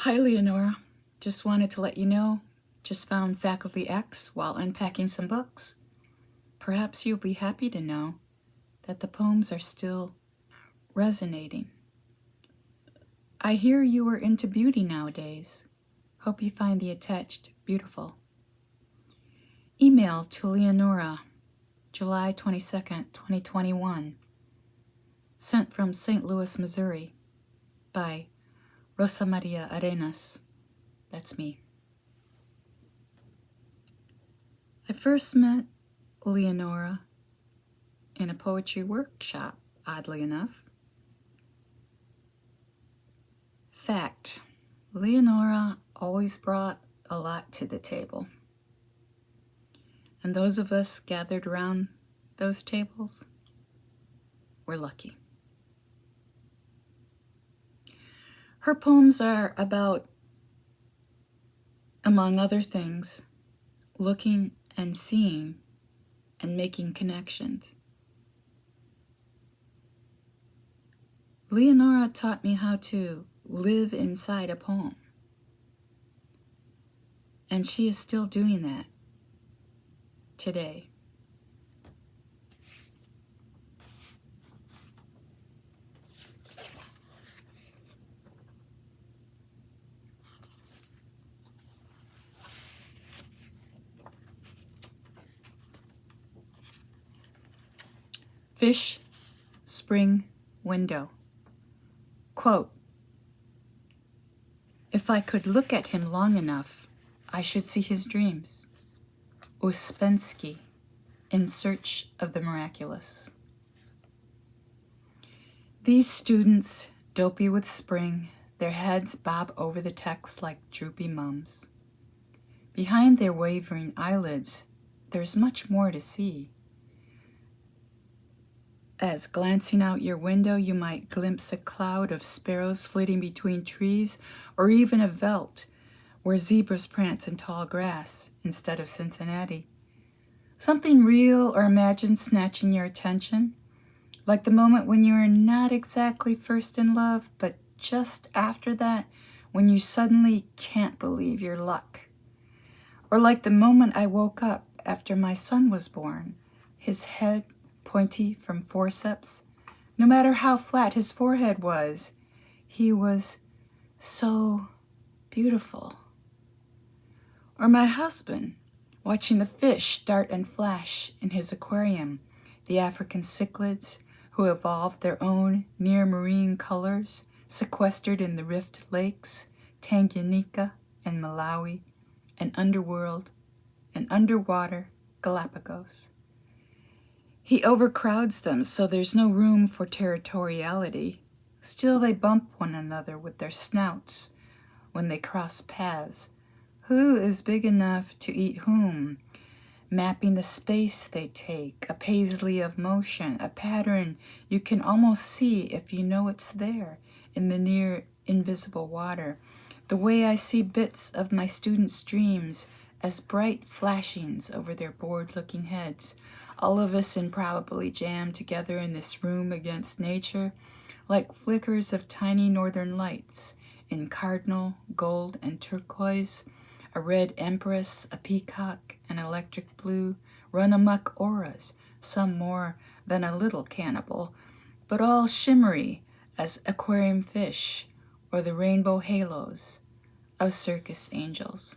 Hi, Leonora. Just wanted to let you know, just found Faculty X while unpacking some books. Perhaps you'll be happy to know that the poems are still resonating. I hear you are into beauty nowadays. Hope you find the attached beautiful. Email to Leonora, July 22nd, 2021. Sent from St. Louis, Missouri by Rosa Maria Arenas. That's me. I first met Leonora in a poetry workshop, oddly enough. Fact, Leonora always brought a lot to the table. And those of us gathered around those tables were lucky. Her poems are about, among other things, looking and seeing and making connections. Leonora taught me how to live inside a poem. And she is still doing that today. Fish, spring, window. Quote, "If I could look at him long enough, I should see his dreams." Uspensky, In Search of the Miraculous. These students, dopey with spring, their heads bob over the text like droopy mums. Behind their wavering eyelids, there's much more to see. As glancing out your window, you might glimpse a cloud of sparrows flitting between trees, or even a veldt where zebras prance in tall grass instead of Cincinnati. Something real or imagined snatching your attention, like the moment when you are not exactly first in love, but just after that, when you suddenly can't believe your luck. Or like the moment I woke up after my son was born, his head pointy from forceps. No matter how flat his forehead was, he was so beautiful. Or my husband, watching the fish dart and flash in his aquarium, the African cichlids who evolved their own near-marine colors, sequestered in the rift lakes, Tanganyika and Malawi, and underworld and underwater Galapagos. He overcrowds them so there's no room for territoriality. Still they bump one another with their snouts when they cross paths. Who is big enough to eat whom? Mapping the space they take, a paisley of motion, a pattern you can almost see if you know it's there in the near invisible water. The way I see bits of my students' dreams as bright flashings over their bored-looking heads, all of us improbably jammed together in this room against nature, like flickers of tiny northern lights in cardinal, gold, and turquoise, a red empress, a peacock, an electric blue, run-amok auras, some more than a little cannibal, but all shimmery as aquarium fish or the rainbow halos of circus angels.